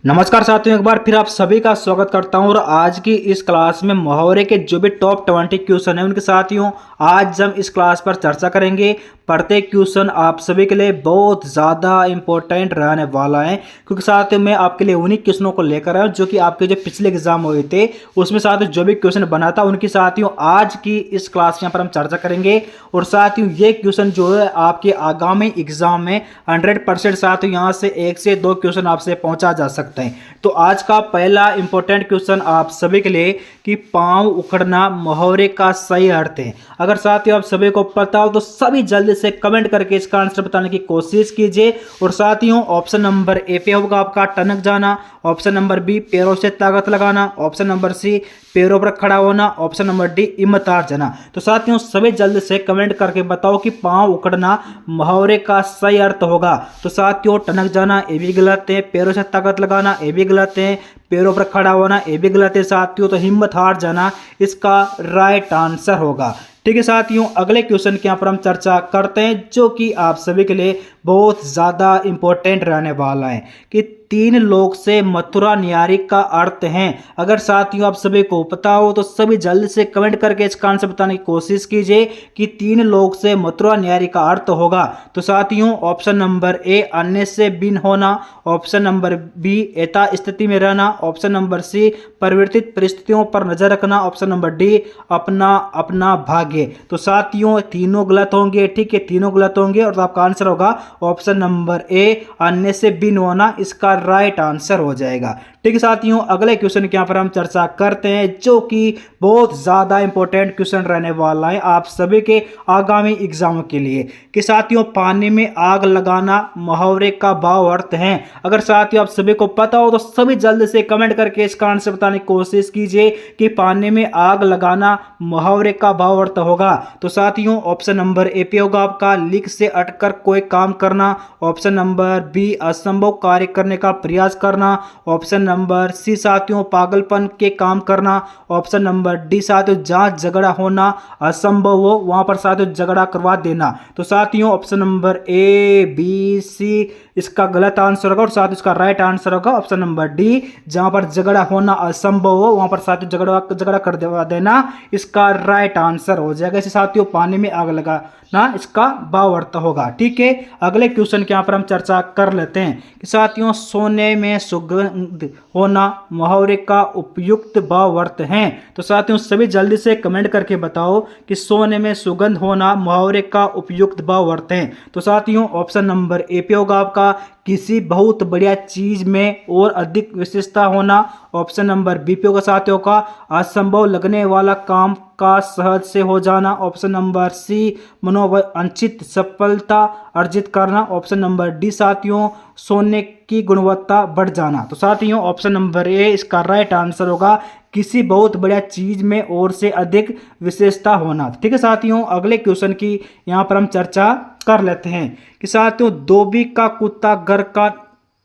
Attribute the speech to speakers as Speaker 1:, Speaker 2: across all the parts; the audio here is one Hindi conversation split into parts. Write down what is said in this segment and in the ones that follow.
Speaker 1: नमस्कार साथियों, एक बार फिर आप सभी का स्वागत करता हूं और आज की इस क्लास में मुहावरे के जो भी टॉप 20 क्वेश्चन हैं उनके साथियों आज हम इस क्लास पर चर्चा करेंगे। प्रत्येक क्वेश्चन आप सभी के लिए बहुत ज़्यादा इंपॉर्टेंट रहने वाला है, क्योंकि साथियों मैं आपके लिए उन्हीं क्वेश्चनों को लेकर आया हूं जो कि आपके जो पिछले एग्जाम हुए थे उसमें साथियों जो भी क्वेश्चन बना था उनकी साथियों आज की इस क्लास यहाँ पर हम चर्चा करेंगे। और साथियों ये क्वेश्चन जो है आपके आगामी एग्जाम में 100% साथियों यहाँ से 1 से 2 क्वेश्चन आपसे पहुंचा जा सकता है। तो आज का पहला इंपॉर्टेंट क्वेश्चन आप सभी के लिए कि पांव उखड़ना मुहावरे का सही अर्थ है। अगर साथियों आप सभी को पता हो तो सभी जल्दी से कमेंट करके इसका आंसर बताने की कोशिश कीजिए। और साथियों ऑप्शन नंबर ए पे होगा आपका टनक जाना, ऑप्शन नंबर बी पैरों से ताकत लगाना, ऑप्शन नंबर सी पैरों पर खड़ा होना, ऑप्शन नंबर डी हिम्मत हार जाना। तो साथियों सभी जल्द से कमेंट करके बताओ कि पांव उखड़ना मुहावरे का सही अर्थ होगा। तो साथियों टनक जाना ये भी गलत है, पैरों से ताकत लगाना ये भी गलत है, पैरों पर खड़ा होना ये भी गलत है साथियों। तो हिम्मत हार जाना इसका राइट आंसर होगा। ठीक है साथियों, अगले क्वेश्चन के यहाँ पर हम चर्चा करते हैं जो कि आप सभी के लिए बहुत ज़्यादा इंपॉर्टेंट रहने वाला है कि 3 लोक से मथुरा न्यारी का अर्थ है। अगर साथियों आप सभी को पता हो तो सभी जल्द से कमेंट करके इसका आंसर बताने की कोशिश कीजिए कि 3 लोक से मथुरा न्यारी का अर्थ होगा। तो साथियों ऑप्शन नंबर ए अन्य से भिन्न होना, ऑप्शन नंबर बी यथा स्थिति में रहना, ऑप्शन नंबर सी परिवर्तित परिस्थितियों पर नजर रखना, ऑप्शन नंबर डी अपना अपना भाग्य। तो साथियों तीनों गलत होंगे, ठीक है तीनों गलत होंगे और तो आपका आंसर होगा ऑप्शन नंबर ए अन्य से भिन्न होना, इसका राइट आंसर हो जाएगा। ठीक है साथियों, अगले क्वेश्चन के यहाँ पर हम चर्चा करते हैं जो कि बहुत ज़्यादा इंपॉर्टेंट क्वेश्चन रहने वाला है आप सभी के आगामी एग्जाम के लिए कि साथियों पानी में आग लगाना मुहावरे का भाव अर्थ है। अगर साथियों आप सभी को पता हो तो सभी जल्द से कमेंट करके इसका आंसर बताने की कोशिश कीजिए कि पानी में आग लगाना मुहावरे का भाव अर्थ होगा। तो साथियों ऑप्शन नंबर ए पे होगा आपका लीक से अटकर कोई काम करना, ऑप्शन नंबर बी असंभव कार्य करने का प्रयास करना, ऑप्शन नंबर सी साथियों पागलपन के काम करना, ऑप्शन नंबर डी साथियों जहां झगड़ा होना असंभव हो वहां पर साथियों झगड़ा करवा देना। तो साथियों option number A B C इसका गलत आंसर होगा और साथ इसका राइट आंसर होगा ऑप्शन नंबर डी जहां पर झगड़ा होना असंभव हो वहां पर साथियों झगड़ा कर देना, इसका राइट आंसर हो जाएगा। इसे साथियों पानी में आग लगाना इसका भाव अर्थ होगा। ठीक है, अगले क्वेश्चन के यहाँ पर हम चर्चा कर लेते हैं कि साथियों सोने में सुगंध होना मुहावरे का उपयुक्त भाव अर्थ है। तो साथियों सभी जल्दी से कमेंट करके बताओ कि सोने में सुगंध होना मुहावरे का उपयुक्त भाव अर्थ है। तो साथियों ऑप्शन नंबर ए पे होगा आपका किसी बहुत बढ़िया चीज में और अधिक विशेषता होना, ऑप्शन नंबर बी पे होगा साथियों का असंभव लगने वाला काम का सहज से हो जाना, ऑप्शन नंबर सी मनोवांछित सफलता अर्जित करना, ऑप्शन नंबर डी साथियों सोने की गुणवत्ता बढ़ जाना। तो साथियों ऑप्शन नंबर ए इसका राइट आंसर होगा किसी बहुत बढ़िया चीज में और से अधिक विशेषता होना। ठीक है साथियों, अगले क्वेश्चन की यहाँ पर हम चर्चा कर लेते हैं कि साथियों धोबी का कुत्ता घर का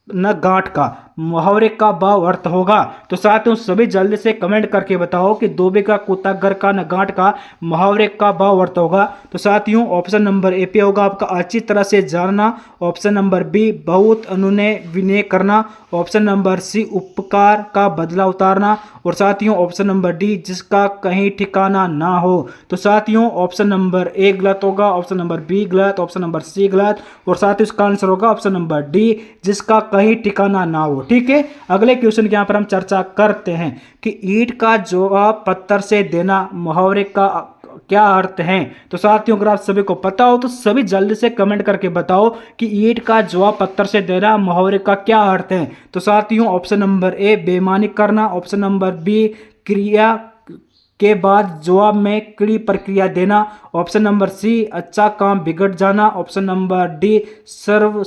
Speaker 1: न गांठ का मुहावरे का भाव अर्थ होगा। तो साथियों सभी जल्दी से कमेंट करके बताओ कि धोबी का कुत्ता घर का न गांठ का मुहावरे का भाव अर्थ होगा। तो साथियों ऑप्शन नंबर ए पे होगा आपका अच्छी तरह से जानना, ऑप्शन नंबर बी बहुत अनुनय विनय करना, ऑप्शन नंबर सी उपकार का बदला उतारना और साथियों ऑप्शन नंबर डी जिसका कहीं ठिकाना ना हो। तो साथियों ऑप्शन नंबर ए गलत होगा, ऑप्शन नंबर बी गलत, ऑप्शन नंबर सी गलत और साथियों इसका आंसर होगा ऑप्शन नंबर डी जिसका कहीं ठिकाना ना हो। ठीक है, अगले क्वेश्चन के यहाँ पर हम चर्चा करते हैं कि ईंट का जवाब पत्थर से देना मुहावरे का क्या अर्थ है। तो साथियों अगर आप सभी को पता हो तो सभी जल्दी से कमेंट करके बताओ कि ईंट का जवाब पत्थर से देना मुहावरे का क्या अर्थ है। तो साथियों ऑप्शन नंबर ए बेईमानी करना, ऑप्शन नंबर बी क्रिया के बाद जवाब में कड़ी प्रक्रिया देना, ऑप्शन नंबर सी अच्छा काम बिगड़ जाना, ऑप्शन नंबर डी सर्व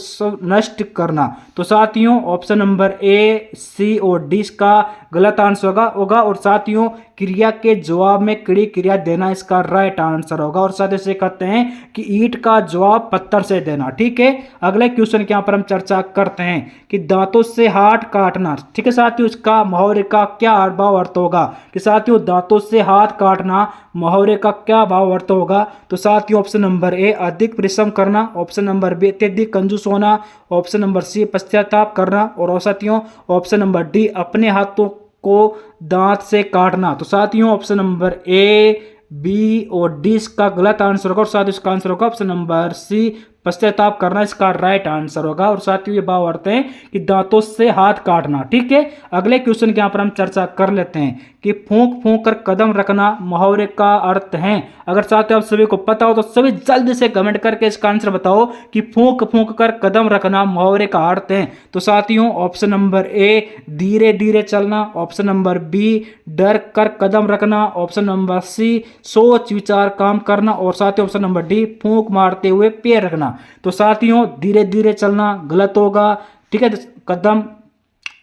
Speaker 1: नष्ट करना। तो साथियों ऑप्शन नंबर ए सी और डी का गलत आंसर होगा और साथियों क्रिया के जवाब में क्रिया क्रिया देना इसका राइट आंसर होगा। और साथ ही कहते हैं कि ईंट का जवाब पत्थर से देना। ठीक है, अगले क्वेश्चन के यहाँ पर हम चर्चा करते हैं कि दांतों से हाथ काटना। ठीक है साथियों, इसका मुहावरे का क्या भाव अर्थ होगा कि साथियों दांतों से हाथ काटना मुहावरे का क्या भाव अर्थ होगा। तो साथियों ऑप्शन नंबर ए अधिक परिश्रम करना, ऑप्शन नंबर बी अत्यधिक कंजूस होना, ऑप्शन नंबर सी पश्चाताप करना, और साथियों ऑप्शन नंबर डी अपने हाथों को दांत से काटना। तो साथियों ऑप्शन नंबर ए, बी और डी इसका गलत आंसर होगा। और साथ इसका आंसर होगा ऑप्शन नंबर सी पश्चाताप करना इसका राइट आंसर होगा। और साथियों ये भाव अर्थ है कि दांतों से हाथ काटना। ठीक है, अगले क्वेश्चन के यहाँ पर हम चर्चा कर लेते हैं कि फूंक फूंक कर कदम रखना मुहावरे का अर्थ है। अगर साथियों आप सभी को पता हो तो सभी जल्दी से कमेंट करके इसका आंसर बताओ कि फूंक फूंक कर कदम रखना मुहावरे का अर्थ है। तो साथियों ऑप्शन नंबर ए धीरे धीरे चलना, ऑप्शन नंबर बी डर कर कदम रखना, ऑप्शन नंबर सी सोच विचार काम करना, और साथियों ऑप्शन नंबर डी फूंक मारते हुए पैर रखना। तो साथियों धीरे धीरे चलना गलत होगा। ठीक है, कदम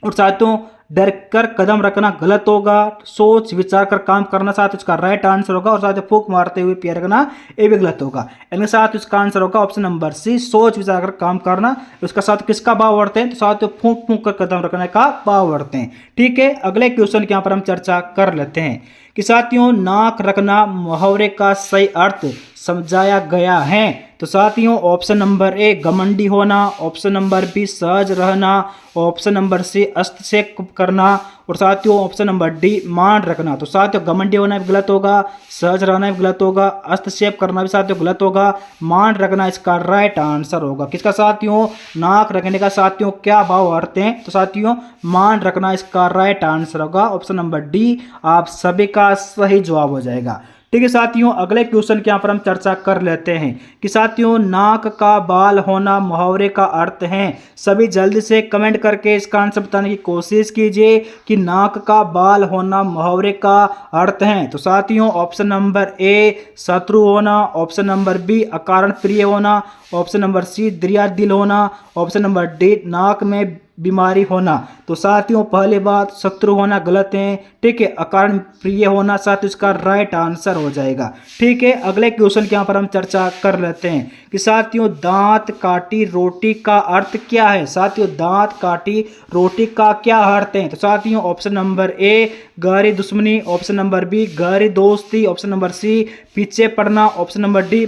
Speaker 1: और साथियों डर कर कदम रखना गलत होगा। सोच विचार कर काम करना साथ इसका राइट आंसर होगा। और साथ फूंक मारते हुए पैर रखना ये भी गलत होगा। इनके साथ इसका आंसर होगा ऑप्शन नंबर सी सोच विचार कर काम करना। उसका साथ किसका भाव अर्थ है? तो साथ फूंक फूंक कर कदम रखने का भाव अर्थ है। ठीक है, अगले क्वेश्चन के यहाँ पर हम चर्चा कर लेते हैं कि साथियों नाक रखना मुहावरे का सही अर्थ समझाया गया है। तो साथियों ऑप्शन नंबर ए घमंडी होना, ऑप्शन नंबर बी सहज रहना, ऑप्शन नंबर सी हस्तक्षेप करना, और साथियों ऑप्शन नंबर डी मान रखना। तो साथियों घमंडी होना भी गलत होगा, सहज रहना भी गलत होगा, हस्तक्षेप करना भी साथियों गलत होगा, मान रखना इसका राइट आंसर होगा। किसका साथियों? नाक रखने का साथियों क्या भाव अर्थ है? तो साथियों मान रखना इसका राइट आंसर होगा। ऑप्शन नंबर डी आप सभी का सही जवाब हो जाएगा। ठीक है साथियों, अगले क्वेश्चन के यहाँ पर हम चर्चा कर लेते हैं कि साथियों नाक का बाल होना मुहावरे का अर्थ है। सभी जल्दी से कमेंट करके इसका आंसर बताने की कोशिश कीजिए कि नाक का बाल होना मुहावरे का अर्थ है। तो साथियों ऑप्शन नंबर ए शत्रु होना, ऑप्शन नंबर बी अकारण प्रिय होना, ऑप्शन नंबर सी दरिया दिल होना, ऑप्शन नंबर डी नाक में बीमारी होना। तो साथियों पहली बात शत्रु होना गलत है। ठीक है, अकारण प्रिय होना साथ इसका राइट आंसर हो जाएगा। ठीक है, अगले क्वेश्चन के यहाँ पर हम चर्चा कर लेते हैं कि साथियों दांत काटी रोटी का अर्थ क्या है। साथियों दांत काटी रोटी का क्या अर्थ है? तो साथियों ऑप्शन नंबर ए गहरी दुश्मनी, ऑप्शन नंबर बी गहरी दोस्ती, ऑप्शन नंबर सी पीछे पड़ना, ऑप्शन नंबर डी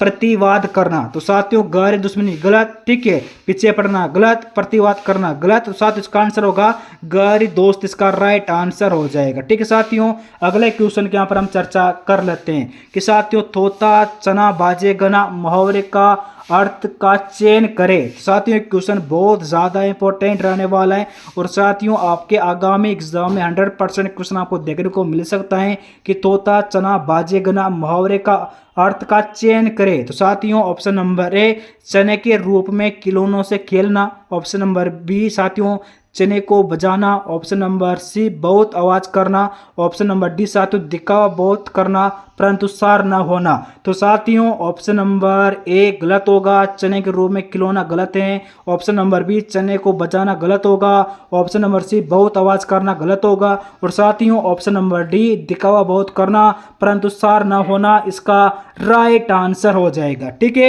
Speaker 1: प्रतिवाद करना। तो साथियों गहरी दुश्मनी गलत, ठीक है, पीछे पड़ना गलत, प्रतिवाद करना गलत। तो साथ इसका आंसर होगा गहरी दोस्त इसका राइट आंसर हो जाएगा। ठीक है साथियों, अगले क्वेश्चन के यहाँ पर हम चर्चा कर लेते हैं कि साथियों तोता चना बाजे गना मुहावरे का अर्थ का चयन करें। साथियों क्वेश्चन बहुत ज़्यादा इंपॉर्टेंट रहने वाला है और साथियों आपके आगामी एग्जाम में 100% क्वेश्चन आपको देखने को मिल सकता है कि तोता चना बाजे गना मुहावरे का अर्थ का चयन करें। तो साथियों ऑप्शन नंबर ए चने के रूप में खिलौनों से खेलना, ऑप्शन नंबर बी साथियों चने को बजाना, ऑप्शन नंबर सी बहुत आवाज करना, ऑप्शन नंबर डी साथियों दिखावा बहुत करना परंतु सार न होना। तो साथियों ऑप्शन नंबर ए गलत होगा, चने के रूप में खिलौना गलत है, ऑप्शन नंबर बी चने को बजाना गलत होगा, ऑप्शन नंबर सी बहुत आवाज करना गलत होगा, और साथियों ऑप्शन नंबर डी दिखावा बहुत करना परंतु सार न होना इसका राइट आंसर हो जाएगा। ठीक है।